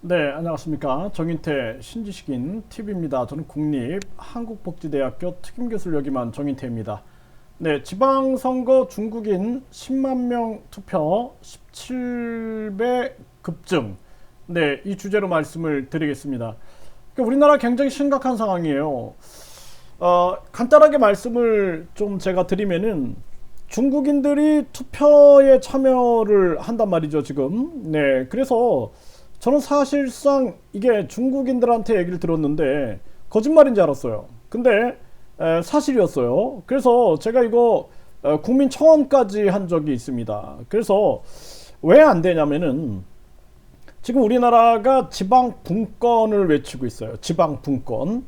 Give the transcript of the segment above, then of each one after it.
네, 안녕하십니까. 정인태 신지식인 TV입니다. 저는 국립한국복지대학교 특임교수를 역임한 정인태입니다. 네, 지방선거 중국인 10만 명 투표 17배 급증. 네, 이 주제로 말씀을 드리겠습니다. 그러니까 우리나라 굉장히 심각한 상황이에요. 간단하게 말씀을 좀 제가 드리면은 중국인들이 투표에 참여를 한단 말이죠, 지금. 네, 그래서 저는 사실상 이게 중국인들한테 얘기를 들었는데 거짓말인 줄 알았어요. 근데 사실이었어요. 그래서 제가 이거 국민청원까지 한 적이 있습니다. 그래서 왜 안 되냐면은 지금 우리나라가 지방 분권을 외치고 있어요. 지방 분권.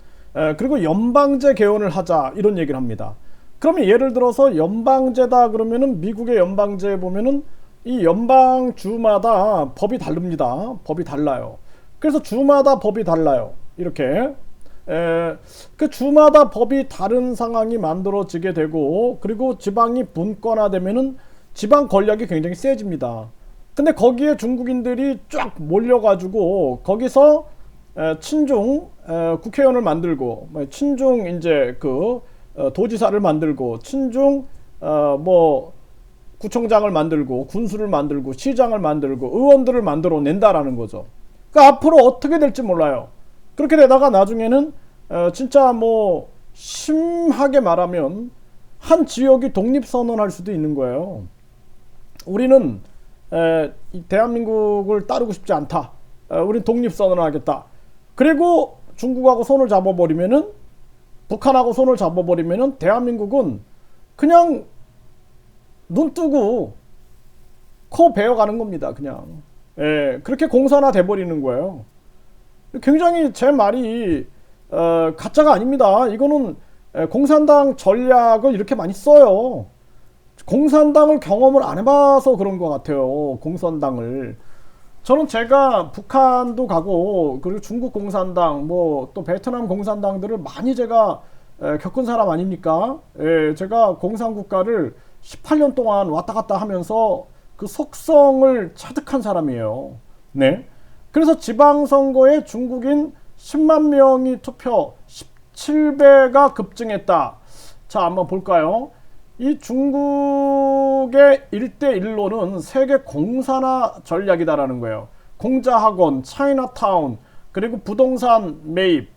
그리고 연방제 개헌을 하자 이런 얘기를 합니다. 그러면 예를 들어서 연방제다 그러면은 미국의 연방제 보면은 이 연방주마다 법이 다릅니다. 법이 달라요. 그래서 주마다 법이 달라요. 이렇게 그 주마다 법이 다른 상황이 만들어지게 되고, 그리고 지방이 분권화되면은 지방 권력이 굉장히 세집니다. 근데 거기에 중국인들이 쫙 몰려가지고 거기서 친중 국회의원을 만들고, 친중 이제 그 도지사를 만들고, 친중 뭐 구청장을 만들고, 군수를 만들고, 시장을 만들고, 의원들을 만들어 낸다라는 거죠. 그러니까 앞으로 어떻게 될지 몰라요. 그렇게 되다가 나중에는 진짜 뭐 심하게 말하면 한 지역이 독립선언할 수도 있는 거예요. 우리는 이 대한민국을 따르고 싶지 않다. 우린 독립선언하겠다. 그리고 중국하고 손을 잡아버리면은, 북한하고 손을 잡아버리면은 대한민국은 그냥 눈 뜨고 코 베어가는 겁니다. 그냥. 그렇게 공산화 돼버리는 거예요. 굉장히 제 말이 가짜가 아닙니다. 이거는 공산당 전략을 이렇게 많이 써요. 공산당을 경험을 안 해봐서 그런 것 같아요. 공산당을. 저는 제가 북한도 가고, 그리고 중국 공산당, 뭐 또 베트남 공산당들을 많이 제가 겪은 사람 아닙니까? 제가 공산국가를 18년 동안 왔다 갔다 하면서 그 속성을 체득한 사람이에요. 네. 그래서 지방선거에 중국인 10만 명이 투표 17배가 급증했다. 자, 한번 볼까요? 이 중국의 1대1로는 세계 공산화 전략이다라는 거예요. 공자학원, 차이나타운, 그리고 부동산 매입,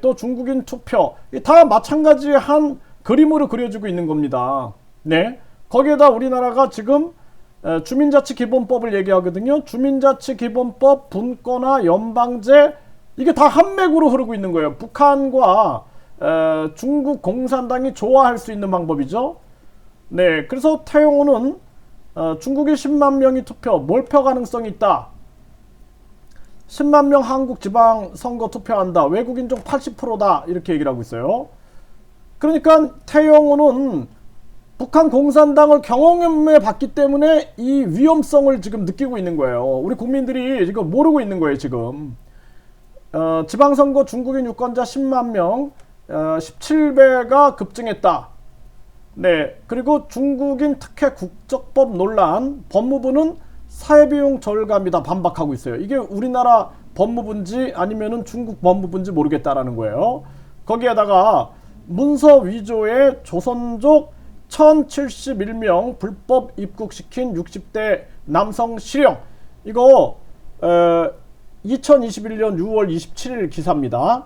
또 중국인 투표, 다 마찬가지 한 그림으로 그려지고 있는 겁니다. 네. 거기에다 우리나라가 지금 주민자치기본법을 얘기하거든요. 주민자치기본법, 분권화, 연방제, 이게 다 한 맥으로 흐르고 있는 거예요. 북한과 중국 공산당이 좋아할 수 있는 방법이죠. 네, 그래서 태용호는 중국의 10만 명이 투표, 몰표 가능성이 있다. 10만 명 한국 지방선거 투표한다. 외국인종 80%다. 이렇게 얘기를 하고 있어요. 그러니까 태용호는 북한 공산당을 경험해 봤기 때문에 이 위험성을 지금 느끼고 있는 거예요. 우리 국민들이 지금 모르고 있는 거예요, 지금. 지방선거 중국인 유권자 10만 명, 17배가 급증했다. 네, 그리고 중국인 특혜 국적법 논란, 법무부는 사회비용 절감이다 반박하고 있어요. 이게 우리나라 법무부인지 아니면은 중국 법무부인지 모르겠다라는 거예요. 거기에다가 문서 위조에 조선족 1071명 불법 입국시킨 60대 남성 실형. 이거 2021년 6월 27일 기사입니다.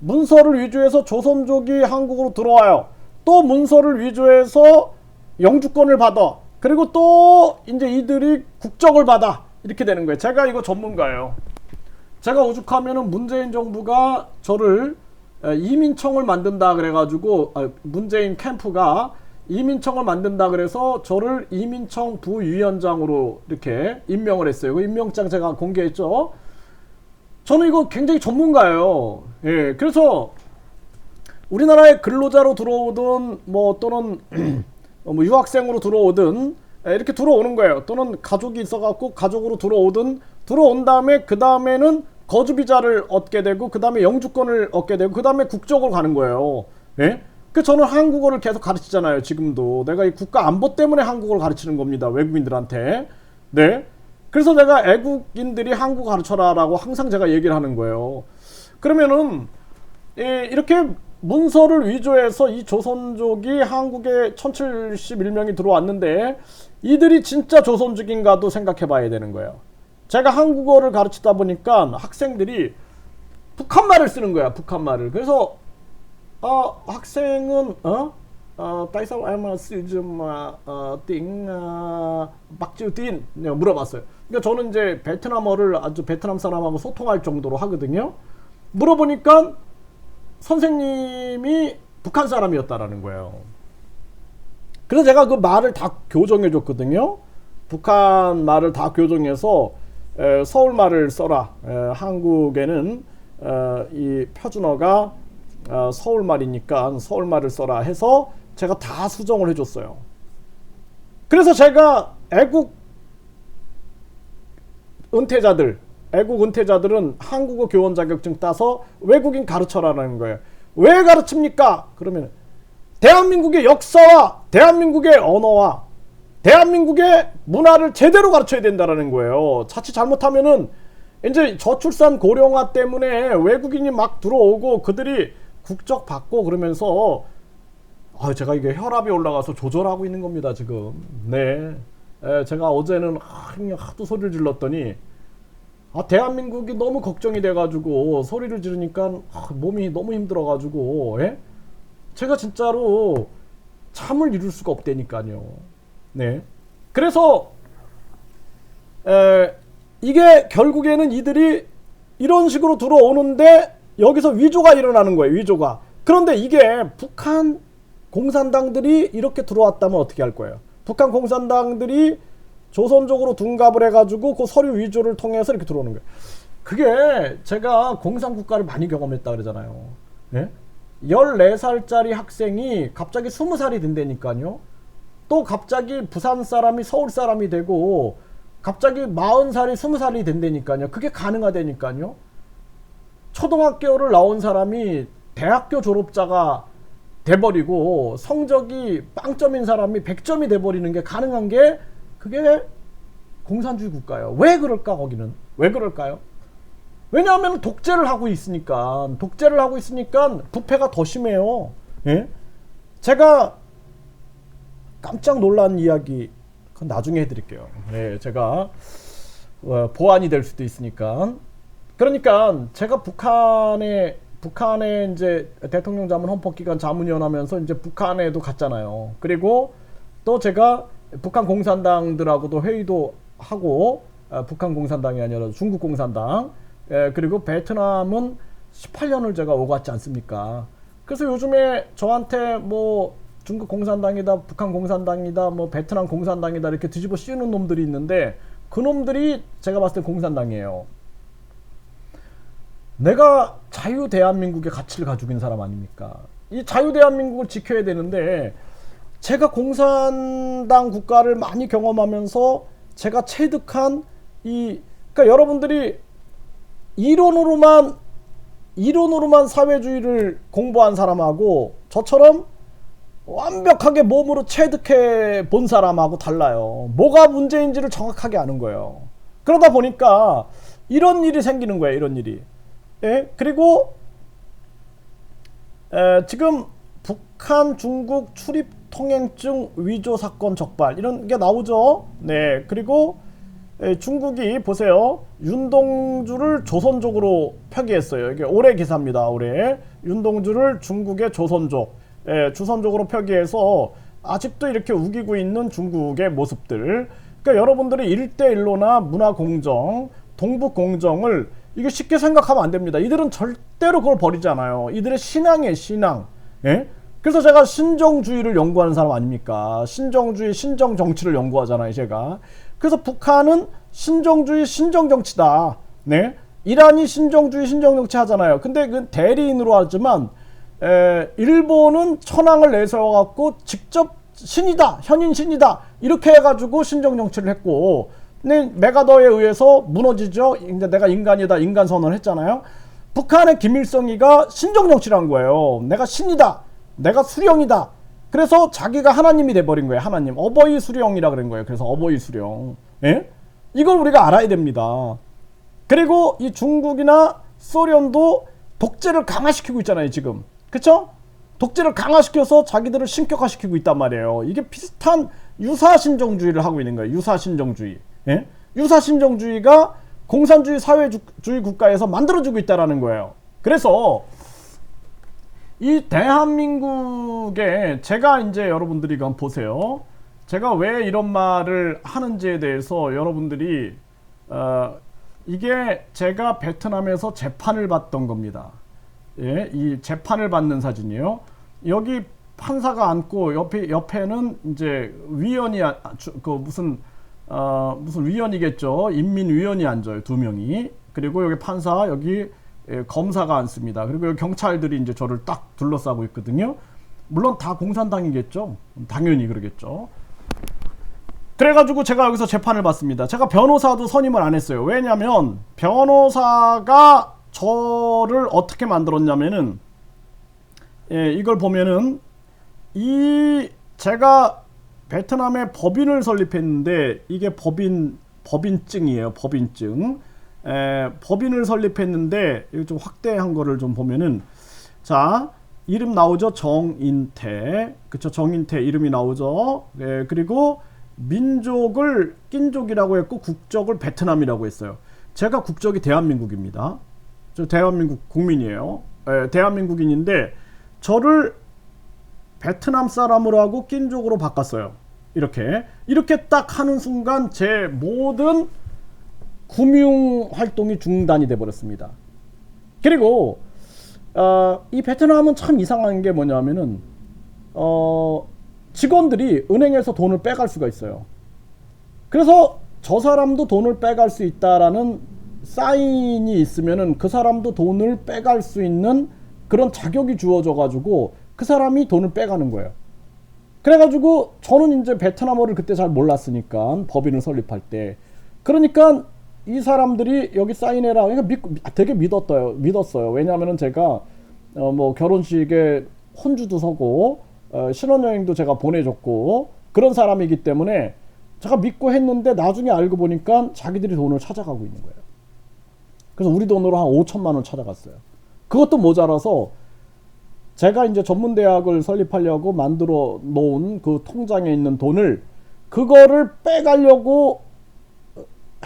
문서를 위조해서 조선족이 한국으로 들어와요. 또 문서를 위조해서 영주권을 받아. 그리고 또 이제 이들이 국적을 받아. 이렇게 되는 거예요. 제가 이거 전문가예요. 제가 오죽하면은 문재인 정부가 저를 이민청을 만든다 그래가지고, 문재인 캠프가 이민청을 만든다 그래서 저를 이민청 부위원장으로 이렇게 임명을 했어요. 그 임명장 제가 공개했죠. 저는 이거 굉장히 전문가예요. 예, 그래서 우리나라에 근로자로 들어오든 뭐 또는 뭐 유학생으로 들어오든 이렇게 들어오는 거예요. 또는 가족이 있어갖고 가족으로 들어온 다음에 그 다음에는 거주 비자를 얻게 되고, 그 다음에 영주권을 얻게 되고, 그 다음에 국적으로 가는 거예요. 예? 그 저는 한국어를 계속 가르치잖아요. 지금도 내가 이 국가 안보 때문에 한국어를 가르치는 겁니다. 외국인들한테. 네. 그래서 내가 애국인들이 한국 가르쳐라라고 항상 제가 얘기를 하는 거예요. 그러면은 이렇게 문서를 위조해서 이 조선족이 한국에 1071명이 들어왔는데 이들이 진짜 조선족인가도 생각해 봐야 되는 거예요. 제가 한국어를 가르치다 보니까 학생들이 북한말을 쓰는 거야. 북한말을. 그래서 학생은 tại sao em sử dụng tiếng Bắc Triều Tiên 물어봤어요. 그러니까 저는 이제 베트남어를 아주 베트남 사람하고 소통할 정도로 하거든요. 물어보니까 선생님이 북한 사람이었다라는 거예요. 그래서 제가 그 말을 다 교정해 줬거든요. 북한 말을 다 교정해서 서울 말을 써라. 한국에는 이 표준어가 서울 말이니까 서울 말을 써라 해서 제가 다 수정을 해줬어요. 그래서 제가 애국 은퇴자들은 한국어 교원 자격증 따서 외국인 가르쳐라는 거예요. 왜 가르칩니까? 그러면 대한민국의 역사와 대한민국의 언어와 대한민국의 문화를 제대로 가르쳐야 된다는 거예요. 자칫 잘못하면은 이제 저출산 고령화 때문에 외국인이 막 들어오고 그들이 국적 받고 그러면서 제가 이게 혈압이 올라가서 조절하고 있는 겁니다 지금. 네, 제가 어제는 하도 소리를 질렀더니 대한민국이 너무 걱정이 돼가지고 소리를 지르니까 몸이 너무 힘들어가지고 제가 진짜로 잠을 이룰 수가 없다니까요. 네, 그래서 이게 결국에는 이들이 이런 식으로 들어오는데 여기서 위조가 일어나는 거예요. 위조가. 그런데 이게 북한 공산당들이 이렇게 들어왔다면 어떻게 할 거예요? 북한 공산당들이 조선족으로 둔갑을 해가지고 그 서류 위조를 통해서 이렇게 들어오는 거예요. 그게 제가 공산국가를 많이 경험했다 그러잖아요. 네? 14살짜리 학생이 갑자기 20살이 된다니까요. 또 갑자기 부산 사람이 서울 사람이 되고 갑자기 40살이 20살이 된다니까요. 그게 가능하다니까요. 초등학교를 나온 사람이 대학교 졸업자가 돼버리고 성적이 빵점인 사람이 100점이 돼버리는 게 가능한 게 그게 공산주의 국가예요. 왜 그럴까 거기는? 왜 그럴까요? 왜냐하면 독재를 하고 있으니까 부패가 더 심해요. 예? 제가 깜짝 놀란 이야기 그건 나중에 해드릴게요. 네, 제가 보완이 될 수도 있으니까. 그러니까 제가 북한에 이제 대통령 자문 헌법기관 자문위원 하면서 이제 북한에도 갔잖아요. 그리고 또 제가 북한 공산당들하고도 회의도 하고 북한 공산당이 아니라 중국 공산당 그리고 베트남은 18년을 제가 오갔지 않습니까? 그래서 요즘에 저한테 뭐 중국 공산당이다, 북한 공산당이다, 뭐 베트남 공산당이다 이렇게 뒤집어 씌우는 놈들이 있는데 그 놈들이 제가 봤을 때 공산당이에요. 내가 자유 대한민국의 가치를 가지고 있는 사람 아닙니까? 이 자유 대한민국을 지켜야 되는데 제가 공산당 국가를 많이 경험하면서 제가 체득한 그러니까 여러분들이 이론으로만 사회주의를 공부한 사람하고 저처럼 완벽하게 몸으로 체득해 본 사람하고 달라요. 뭐가 문제인지를 정확하게 아는 거예요. 그러다 보니까 이런 일이 생기는 거예요. 이런 일이. 예? 그리고 지금 북한 중국 출입 통행증 위조 사건 적발 이런 게 나오죠. 네. 그리고 중국이 보세요. 윤동주를 조선족으로 표기했어요. 이게 올해 기사입니다. 올해 윤동주를 중국의 조선족으로 표기해서 아직도 이렇게 우기고 있는 중국의 모습들. 그러니까 여러분들이 1대1로나 문화공정, 동북공정을 이게 쉽게 생각하면 안 됩니다. 이들은 절대로 그걸 버리잖아요. 이들의 신앙이에요, 신앙. 예? 그래서 제가 신정주의를 연구하는 사람 아닙니까? 신정주의, 신정정치를 연구하잖아요, 제가. 그래서 북한은 신정주의, 신정정치다. 네? 이란이 신정주의, 신정정치 하잖아요. 근데 그 대리인으로 하지만, 일본은 천황을 내세워갖고 직접 신이다, 현인 신이다, 이렇게 해가지고 신정정치를 했고, 근데 메가더에 의해서 무너지죠. 이제 내가 인간이다, 인간 선언을 했잖아요. 북한의 김일성이가 신정정치를 한 거예요. 내가 신이다, 내가 수령이다. 그래서 자기가 하나님이 돼버린 거예요. 하나님. 어버이 수령이라 그런 거예요. 그래서 어버이 수령. 예? 이걸 우리가 알아야 됩니다. 그리고 이 중국이나 소련도 독재를 강화시키고 있잖아요, 지금. 그쵸? 독재를 강화시켜서 자기들을 신격화시키고 있단 말이에요. 이게 비슷한 유사신정주의를 하고 있는 거예요. 유사신정주의. 예? 유사신정주의가 공산주의 사회주의 국가에서 만들어지고 있다는 거예요. 그래서 이 대한민국에 제가 이제 여러분들이 한번 보세요. 제가 왜 이런 말을 하는지에 대해서 여러분들이 이게 제가 베트남에서 재판을 받던 겁니다. 예, 이 재판을 받는 사진이에요. 여기 판사가 앉고 옆에는 이제 위원이 무슨 위원이겠죠. 인민위원이 앉아요. 2명이. 그리고 여기 판사, 여기 검사가 앉습니다. 그리고 여기 경찰들이 이제 저를 딱 둘러싸고 있거든요. 물론 다 공산당이겠죠. 당연히 그러겠죠. 그래가지고 제가 여기서 재판을 받습니다. 제가 변호사도 선임을 안 했어요. 왜냐면 변호사가 저를 어떻게 만들었냐면은, 예, 이걸 보면은 제가 베트남에 법인을 설립했는데 이게 법인증이에요. 법인증. 법인을 설립했는데 이거 좀 확대한 거를 좀 보면은, 자, 이름 나오죠. 정인태. 그쵸. 정인태 이름이 나오죠. 예, 그리고 민족을 낀족이라고 했고 국적을 베트남이라고 했어요. 제가 국적이 대한민국입니다. 저 대한민국 국민이에요. 대한민국인인데 저를 베트남 사람으로 하고 낀족으로 바꿨어요. 이렇게 딱 하는 순간 제 모든 금융 활동이 중단이 돼 버렸습니다. 그리고 이 베트남은 참 이상한 게 뭐냐면은 직원들이 은행에서 돈을 빼갈 수가 있어요. 그래서 저 사람도 돈을 빼갈 수 있다라는 사인이 있으면은 그 사람도 돈을 빼갈 수 있는 그런 자격이 주어져 가지고 그 사람이 돈을 빼가는 거예요. 그래가지고 저는 이제 베트남어를 그때 잘 몰랐으니까 법인을 설립할 때, 그러니까 이 사람들이 여기 사인해라. 그러니까 되게 믿었어요. 왜냐하면은 제가 뭐 결혼식에 혼주도 서고 신혼여행도 제가 보내줬고 그런 사람이기 때문에 제가 믿고 했는데 나중에 알고 보니까 자기들이 돈을 찾아가고 있는 거예요. 그래서 우리 돈으로 한 5천만 원 찾아갔어요. 그것도 모자라서 제가 이제 전문대학을 설립하려고 만들어 놓은 그 통장에 있는 돈을, 그거를 빼가려고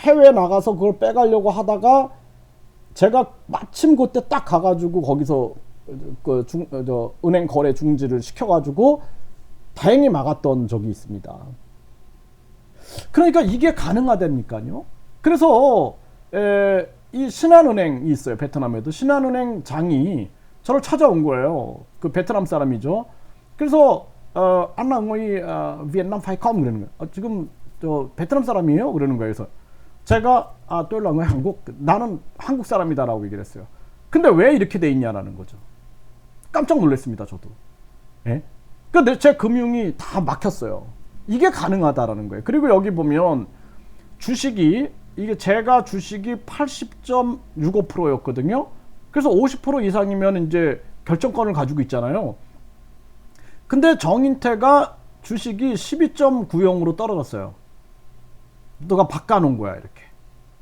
해외 나가서 그걸 빼가려고 하다가 제가 마침 그때 딱 가가지고 거기서 은행 거래 중지를 시켜가지고 다행히 막았던 적이 있습니다. 그러니까 이게 가능하다니까요. 그래서 이 신한은행이 있어요. 베트남에도 신한은행 장이 저를 찾아온 거예요. 그 베트남 사람이죠. 그래서 안나 ngồi Vietnam phải không 그러는 거예요. 지금 저 베트남 사람이에요? 그러는 거예요. 그래서 제가 tôi là người 한국, 나는 한국 사람이다라고 얘기를 했어요. 근데 왜 이렇게 돼 있냐라는 거죠. 깜짝 놀랐습니다. 저도. 예? 근데 제 금융이 다 막혔어요. 이게 가능하다라는 거예요. 그리고 여기 보면 주식이, 이게 제가 주식이 80.65%였거든요. 그래서 50% 이상이면 이제 결정권을 가지고 있잖아요. 근데 정인태가 주식이 12.90으로 떨어졌어요. 누가 바꿔놓은 거야, 이렇게.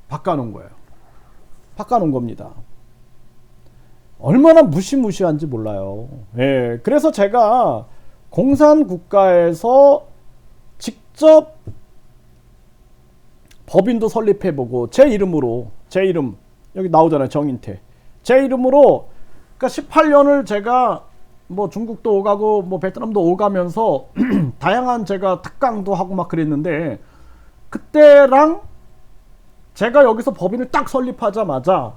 바꿔놓은 거예요. 바꿔놓은 겁니다. 얼마나 무시무시한지 몰라요. 예. 그래서 제가 공산국가에서 직접 법인도 설립해보고, 제 이름으로, 제 이름, 여기 나오잖아요. 정인태. 제 이름으로, 그러니까 18년을 제가 뭐 중국도 오가고 뭐 베트남도 오가면서 다양한 제가 특강도 하고 막 그랬는데, 그때랑 제가 여기서 법인을 딱 설립하자마자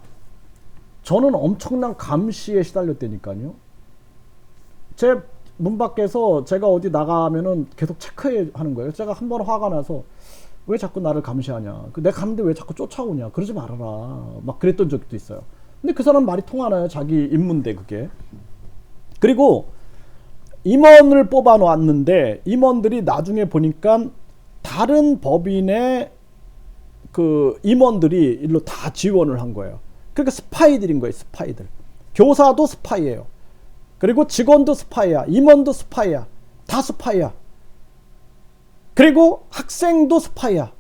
저는 엄청난 감시에 시달렸다니까요. 제 문 밖에서 제가 어디 나가면은 계속 체크하는 거예요. 제가 한 번 화가 나서 왜 자꾸 나를 감시하냐, 내가 갔는데 왜 자꾸 쫓아오냐, 그러지 말아라, 막 그랬던 적도 있어요. 근데 그 사람 말이 통하나요? 자기 임무인데 그게. 그리고 임원을 뽑아 놓았는데 임원들이 나중에 보니까 다른 법인의 그 임원들이 일로 다 지원을 한 거예요. 그러니까 스파이들인 거예요. 스파이들. 교사도 스파이예요. 그리고 직원도 스파이야. 임원도 스파이야. 다 스파이야. 그리고 학생도 스파이야.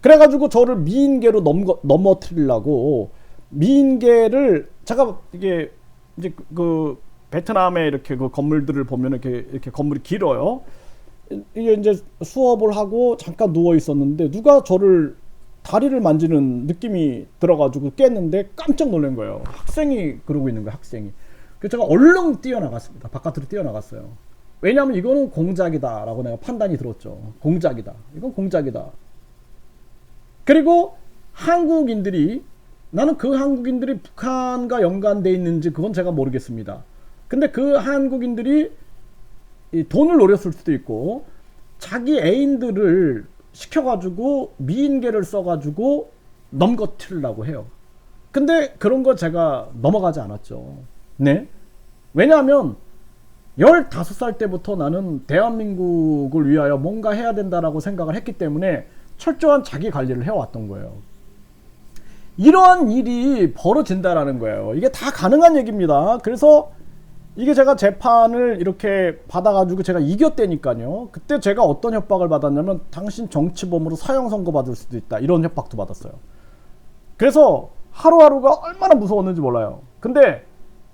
그래가지고 저를 미인계로 넘어뜨리려고 미인계를 제가 이게 이제 그 베트남에 이렇게 그 건물들을 보면 이렇게 건물이 길어요. 이게 이제 수업을 하고 잠깐 누워 있었는데 누가 저를 다리를 만지는 느낌이 들어가지고 깼는데 깜짝 놀란 거예요. 학생이 그러고 있는 거예요. 학생이. 그래서 제가 얼른 뛰어나갔습니다. 바깥으로 뛰어나갔어요. 왜냐하면 이거는 공작이다 라고 내가 판단이 들었죠. 공작이다. 이건 공작이다. 그리고 한국인들이, 나는 그 한국인들이 북한과 연관돼 있는지 그건 제가 모르겠습니다. 근데 그 한국인들이 이 돈을 노렸을 수도 있고 자기 애인들을 시켜가지고 미인계를 써가지고 넘거트리려고 해요. 근데 그런 거 제가 넘어가지 않았죠. 네. 왜냐하면 15살 때부터 나는 대한민국을 위하여 뭔가 해야 된다라고 생각을 했기 때문에 철저한 자기 관리를 해왔던 거예요. 이러한 일이 벌어진다라는 거예요. 이게 다 가능한 얘기입니다. 그래서 이게 제가 재판을 이렇게 받아가지고 제가 이겼다니까요. 그때 제가 어떤 협박을 받았냐면 당신 정치범으로 사형 선고 받을 수도 있다. 이런 협박도 받았어요. 그래서 하루하루가 얼마나 무서웠는지 몰라요. 근데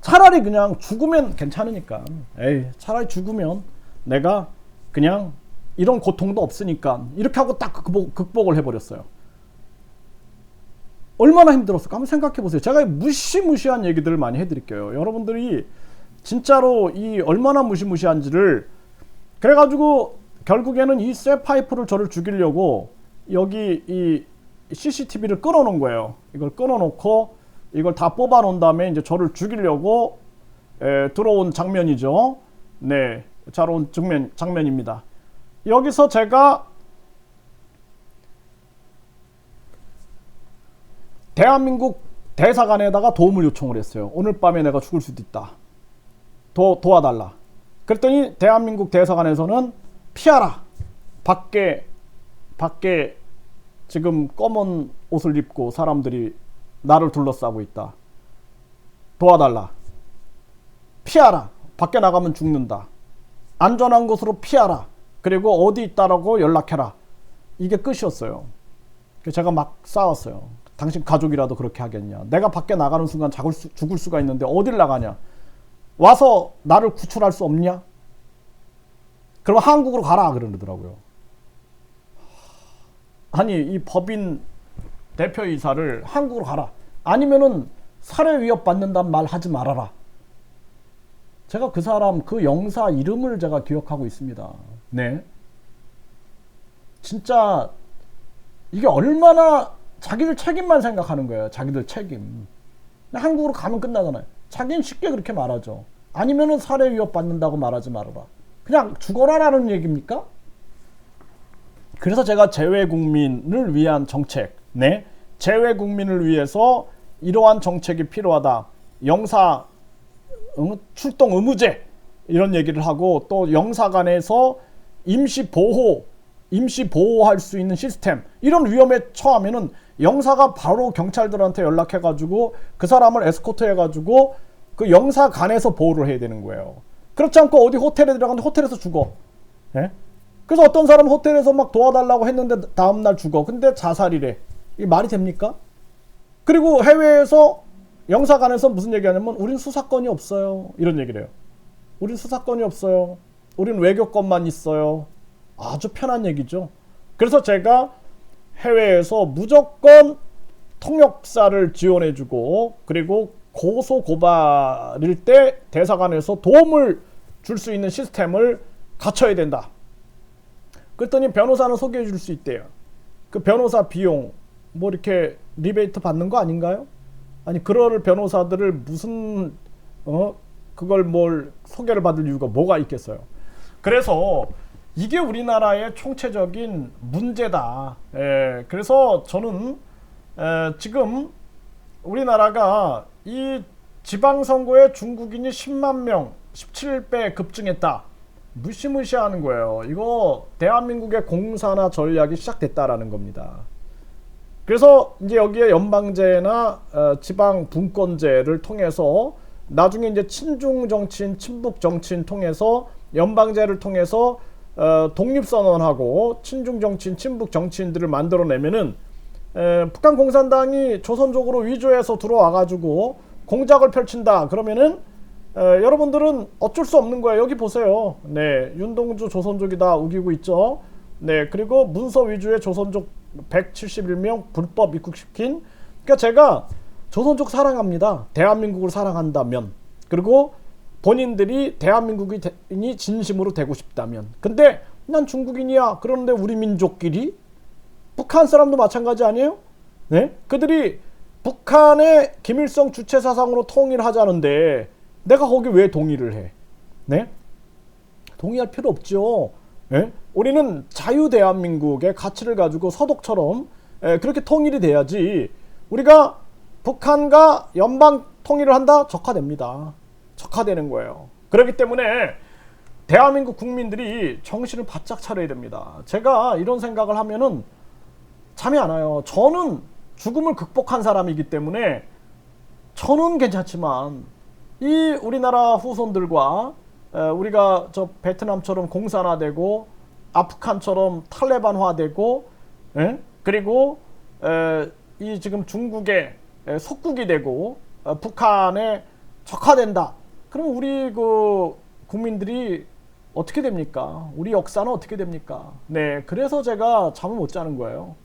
차라리 그냥 죽으면 괜찮으니까, 에이 차라리 죽으면 내가 그냥 이런 고통도 없으니까 이렇게 하고 딱 극복을 해버렸어요. 얼마나 힘들었을까 한번 생각해 보세요. 제가 무시무시한 얘기들을 많이 해드릴게요. 여러분들이 진짜로 이 얼마나 무시무시한지를. 그래가지고 결국에는 이 쇠파이프를 저를 죽이려고 여기 이 CCTV를 끊어놓은 거예요. 이걸 끊어놓고 이걸 다 뽑아놓은 다음에 이제 저를 죽이려고 들어온 장면이죠. 네, 들어온 장면입니다. 여기서 제가 대한민국 대사관에다가 도움을 요청을 했어요. 오늘 밤에 내가 죽을 수도 있다. 도와달라. 그랬더니 대한민국 대사관에서는 피하라. 밖에 지금 검은 옷을 입고 사람들이 나를 둘러싸고 있다. 도와달라. 피하라. 밖에 나가면 죽는다. 안전한 곳으로 피하라. 그리고 어디 있다라고 연락해라. 이게 끝이었어요. 제가 막 싸웠어요. 당신 가족이라도 그렇게 하겠냐. 내가 밖에 나가는 순간 죽을 수가 있는데 어딜 나가냐. 와서 나를 구출할 수 없냐? 그럼 한국으로 가라 그러더라고요. 아니 이 법인 대표이사를 한국으로 가라. 아니면은 살해 위협 받는다는 말 하지 말아라. 제가 그 사람 그 영사 이름을 제가 기억하고 있습니다. 네. 진짜 이게 얼마나 자기들 책임만 생각하는 거예요. 자기들 책임. 한국으로 가면 끝나잖아요. 자기는 쉽게 그렇게 말하죠. 아니면은 살해 위협 받는다고 말하지 말아라. 그냥 죽어라라는 얘기입니까? 그래서 제가 재외국민을 위한 정책, 네, 재외국민을 위해서 이러한 정책이 필요하다. 영사 출동 의무제 이런 얘기를 하고 또 영사관에서 임시 보호할 수 있는 시스템, 이런 위험에 처하면은 영사가 바로 경찰들한테 연락해가지고 그 사람을 에스코트 해가지고 그 영사관에서 보호를 해야 되는 거예요. 그렇지 않고 어디 호텔에 들어갔는데 호텔에서 죽어. 예? 그래서 어떤 사람은 호텔에서 막 도와달라고 했는데 다음날 죽어. 근데 자살이래. 이게 말이 됩니까? 그리고 해외에서 영사관에서 무슨 얘기하냐면 우린 수사권이 없어요. 이런 얘기를 해요. 우린 수사권이 없어요. 우린 외교권만 있어요. 아주 편한 얘기죠. 그래서 제가 해외에서 무조건 통역사를 지원해주고 그리고 고소 고발일 때 대사관에서 도움을 줄 수 있는 시스템을 갖춰야 된다. 그랬더니 변호사는 소개해 줄 수 있대요. 그 변호사 비용 뭐 이렇게 리베이트 받는 거 아닌가요? 아니 그럴 변호사들을 무슨 그걸 뭘 소개를 받을 이유가 뭐가 있겠어요. 그래서 이게 우리나라의 총체적인 문제다. 그래서 저는 지금 우리나라가 이 지방선거에 중국인이 10만 명, 17배 급증했다. 무시무시하는 거예요. 이거 대한민국의 공사나 전략이 시작됐다라는 겁니다. 그래서 이제 여기에 연방제나 지방 분권제를 통해서 나중에 이제 친중 정치인, 친북 정치인 통해서 연방제를 통해서 독립선언하고 친중 정치인, 친북 정치인들을 만들어내면은 북한 공산당이 조선족으로 위조해서 들어와가지고 공작을 펼친다. 그러면은 여러분들은 어쩔 수 없는 거예요. 여기 보세요. 네, 윤동주 조선족이다 우기고 있죠. 네, 그리고 문서 위주의 조선족 171명 불법 입국시킨. 그러니까 제가 조선족 사랑합니다. 대한민국을 사랑한다면, 그리고 본인들이 대한민국인이 진심으로 되고 싶다면. 근데 난 중국인이야. 그런데 우리 민족끼리, 북한 사람도 마찬가지 아니에요? 네? 그들이 북한의 김일성 주체 사상으로 통일하자는데 내가 거기 왜 동의를 해? 네? 동의할 필요 없죠. 네? 우리는 자유 대한민국의 가치를 가지고 서독처럼 그렇게 통일이 돼야지. 우리가 북한과 연방 통일을 한다? 적화됩니다. 적화되는 거예요. 그렇기 때문에 대한민국 국민들이 정신을 바짝 차려야 됩니다. 제가 이런 생각을 하면은 잠이 안 와요. 저는 죽음을 극복한 사람이기 때문에 저는 괜찮지만 이 우리나라 후손들과 우리가 저 베트남처럼 공산화되고 아프간처럼 탈레반화되고 그리고 이 지금 중국의 속국이 되고 북한에 적화된다. 그럼 우리 그 국민들이 어떻게 됩니까? 우리 역사는 어떻게 됩니까? 네, 그래서 제가 잠을 못 자는 거예요.